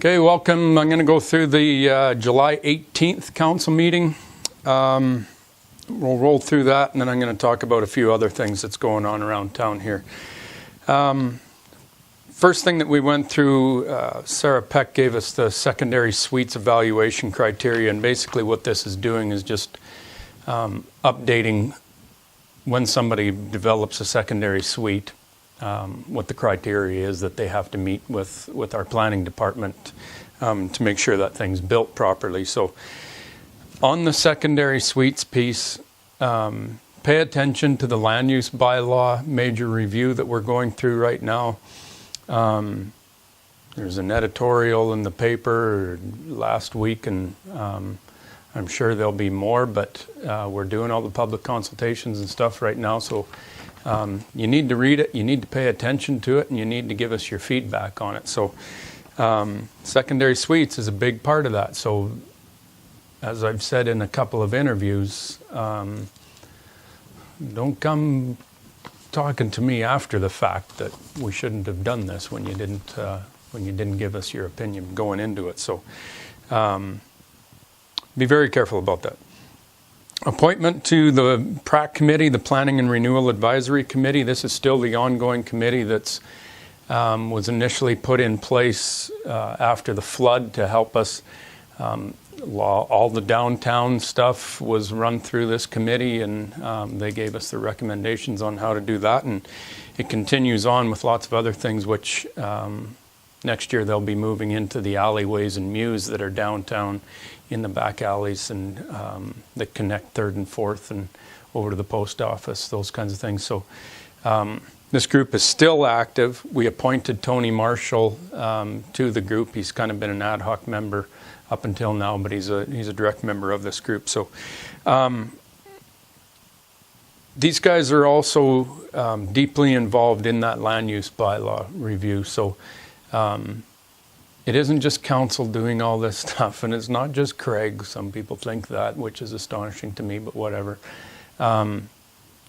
Okay, welcome. I'm going to go through the July 18th council meeting. We'll roll through that, and then I'm going to talk about a few other things that's going on around town here. First thing that we went through, Sarah Peck gave us the secondary suites evaluation criteria, and basically what this is doing is just updating when somebody develops a secondary suite, what the criteria is that they have to meet with our planning department to make sure that thing's built properly. So on the secondary suites piece, pay attention to the Land Use Bylaw Major review that we're going through right now. There's an editorial in the paper last week, and I'm sure there'll be more, but we're doing all the public consultations and stuff right now, so you need to read it, you need to pay attention to it, and you need to give us your feedback on it. So secondary suites is a big part of that. So as I've said in a couple of interviews, don't come talking to me after the fact that we shouldn't have done this when you didn't give us your opinion going into it. So be very careful about that. Appointment to the PRAC committee, the Planning and Renewal Advisory Committee. This is still the ongoing committee that's was initially put in place after the flood to help us. All the downtown stuff was run through this committee, and they gave us the recommendations on how to do that, and it continues on with lots of other things, which next year they'll be moving into the alleyways and mews that are downtown in the back alleys and that connect 3rd and 4th and over to the post office, those kinds of things. So this group is still active. We appointed Tony Marshall to the group. He's kind of been an ad hoc member up until now, but he's a direct member of this group. So these guys are also deeply involved in that land use bylaw review. So it isn't just council doing all this stuff, and it's not just Craig. Some people think that, which is astonishing to me, but whatever.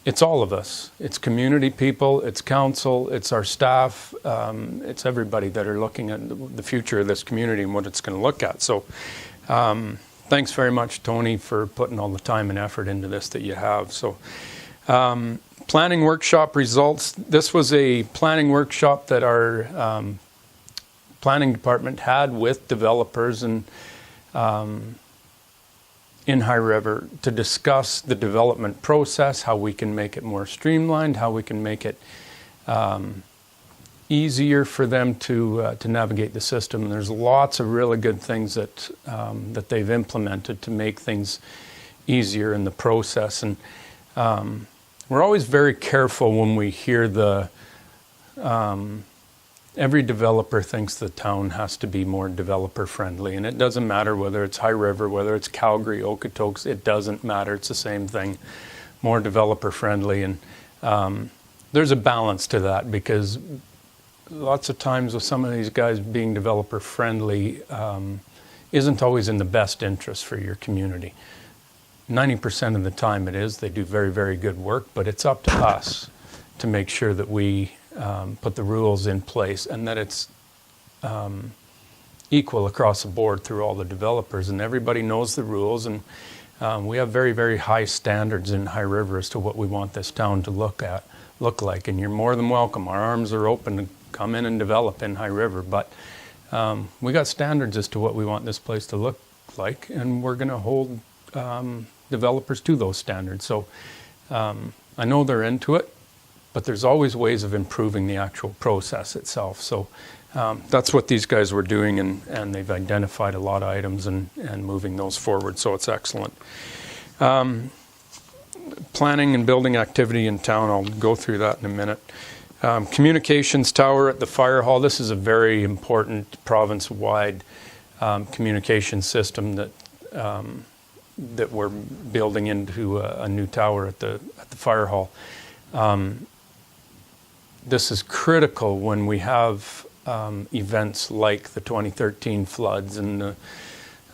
It's all of us. It's community people, it's council, it's our staff, it's everybody that are looking at the future of this community and what it's going to look at. So thanks very much, Tony, for putting all the time and effort into this that you have. So planning workshop results. This was a planning workshop that our planning department had with developers and in High River to discuss the development process, how we can make it more streamlined, how we can make it easier for them to navigate the system. And there's lots of really good things that that they've implemented to make things easier in the process. And we're always very careful when we hear the every developer thinks the town has to be more developer friendly, and it doesn't matter whether it's High River, whether it's Calgary, Okotoks, it doesn't matter. It's the same thing, more developer friendly. And there's a balance to that, because lots of times with some of these guys being developer friendly isn't always in the best interest for your community. 90% of the time it is. They do very, very good work, but it's up to us to make sure that we put the rules in place and that it's equal across the board through all the developers, and everybody knows the rules. And we have very, very high standards in High River as to what we want this town to look like. And you're more than welcome. Our arms are open to come in and develop in High River, but we got standards as to what we want this place to look like, and we're going to hold developers to those standards. So I know they're into it, but there's always ways of improving the actual process itself. So that's what these guys were doing, and they've identified a lot of items and moving those forward, so it's excellent. Planning and building activity in town, I'll go through that in a minute. Communications tower at the fire hall. This is a very important province-wide communication system that we're building into a new tower at the fire hall. This is critical when we have events like the 2013 floods and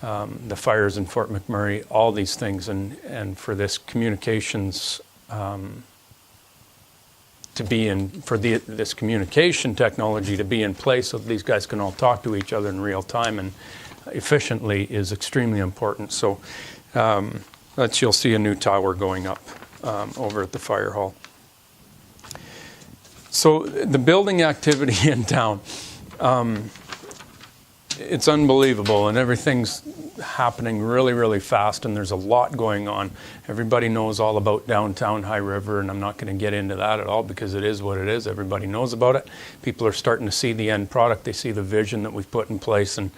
the fires in Fort McMurray, all these things, and for this communications to be in, for this communication technology to be in place so that these guys can all talk to each other in real time and efficiently is extremely important. So you'll see a new tower going up over at the fire hall. So the building activity in town, it's unbelievable, and everything's happening really, really fast, and there's a lot going on. Everybody knows all about downtown High River, and I'm not going to get into that at all because it is what it is. Everybody knows about it. People are starting to see the end product. They see the vision that we've put in place, and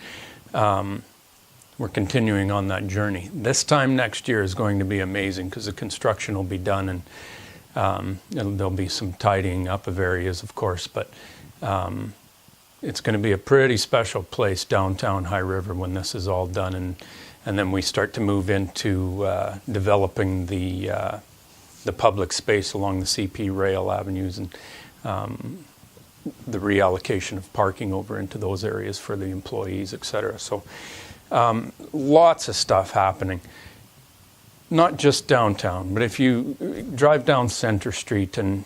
we're continuing on that journey. This time next year is going to be amazing because the construction will be done, and there'll be some tidying up of areas, of course, but it's going to be a pretty special place, downtown High River, when this is all done, and then we start to move into developing the public space along the CP rail avenues, and the reallocation of parking over into those areas for the employees, etc. So lots of stuff happening. Not just downtown, but if you drive down Center Street and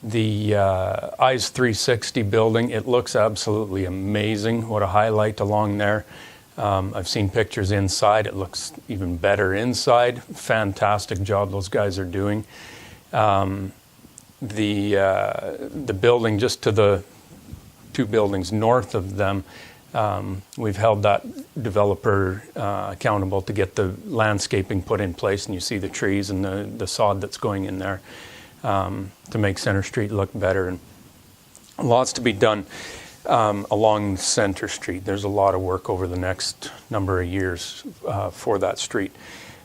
the Eyes 360 building, it looks absolutely amazing. What a highlight along there. I've seen pictures inside. It looks even better inside. Fantastic job those guys are doing. The building just to the two buildings north of them, we've held that developer accountable to get the landscaping put in place, and you see the trees and the sod that's going in there to make Center Street look better, and lots to be done along Center Street. There's a lot of work over the next number of years for that street.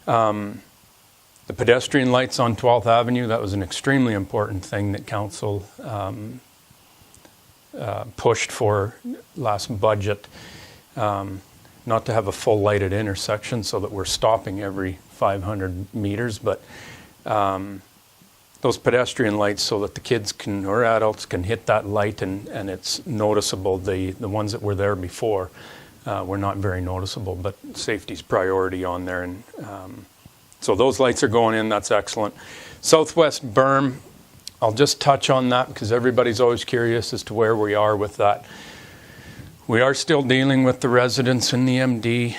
The pedestrian lights on 12th Avenue, that was an extremely important thing that council pushed for last budget, not to have a full lighted intersection so that we're stopping every 500 meters, but those pedestrian lights so that the kids can, or adults can hit that light and it's noticeable. The ones that were there before were not very noticeable, but safety's priority on there. And so those lights are going in, that's excellent. Southwest berm, I'll just touch on that because everybody's always curious as to where we are with that. We are still dealing with the residents in the MD,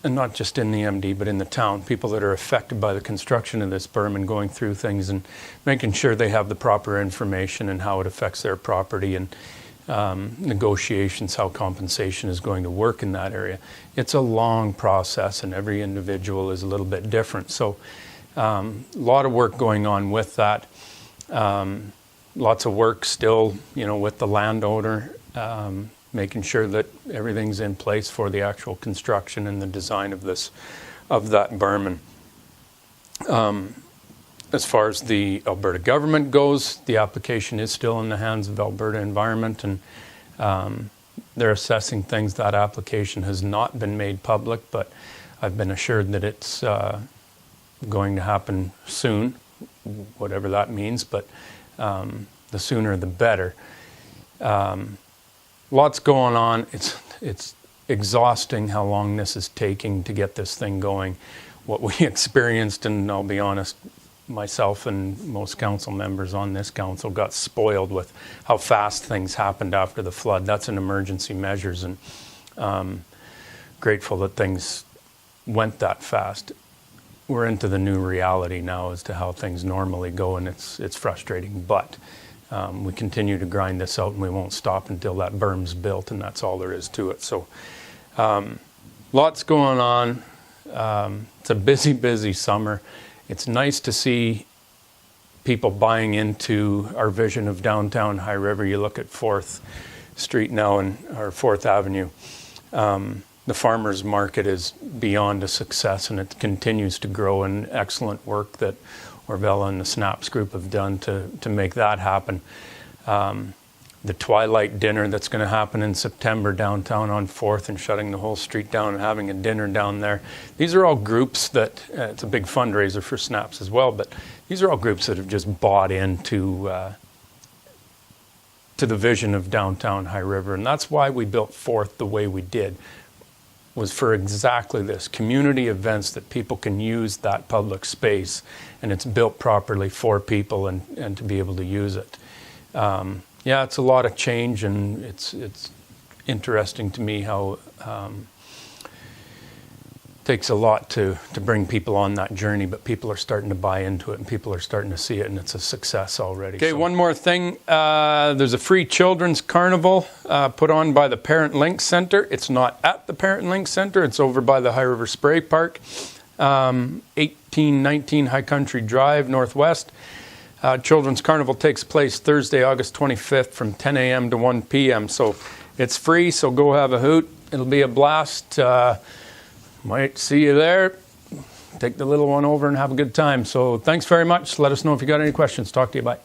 and not just in the MD, but in the town, people that are affected by the construction of this berm, and going through things and making sure they have the proper information and how it affects their property, and negotiations, how compensation is going to work in that area. It's a long process, and every individual is a little bit different. So a lot of work going on with that. Lots of work still, with the landowner, making sure that everything's in place for the actual construction and the design of that berm. And as far as the Alberta government goes, the application is still in the hands of Alberta Environment, and they're assessing things. That application has not been made public, but I've been assured that it's going to happen soon, whatever that means, but the sooner the better. Lots going on. It's exhausting how long this is taking to get this thing going. What we experienced, and I'll be honest, myself and most council members on this council got spoiled with how fast things happened after the flood. That's an emergency measures, and grateful that things went that fast. We're into the new reality now as to how things normally go, and it's frustrating, but we continue to grind this out, and we won't stop until that berm's built, and that's all there is to it. So lots going on. It's a busy, busy summer. It's nice to see people buying into our vision of downtown High River. You look at 4th Street now, or 4th Avenue. The farmers market is beyond a success, and it continues to grow, and excellent work that Orvella and the Snaps group have done to make that happen. The Twilight dinner that's going to happen in September downtown on 4th, and shutting the whole street down and having a dinner down there. These are all groups that, it's a big fundraiser for Snaps as well, but these are all groups that have just bought into to the vision of downtown High River, and that's why we built 4th the way we did. was for exactly this, community events that people can use that public space, and it's built properly for people and to be able to use it. Yeah, it's a lot of change, and it's interesting to me how it takes a lot to bring people on that journey, but people are starting to buy into it, and people are starting to see it, and it's a success already. Okay, so one more thing. There's a free children's carnival put on by the Parent Link Center. It's not at the Parent Link Center. It's over by the High River Spray Park, 1819 High Country Drive, Northwest. Children's Carnival takes place Thursday, August 25th from 10 a.m. to 1 p.m. So it's free, so go have a hoot. It'll be a blast. Might see you there. Take the little one over and have a good time. So thanks very much. Let us know if you got any questions. Talk to you. Bye.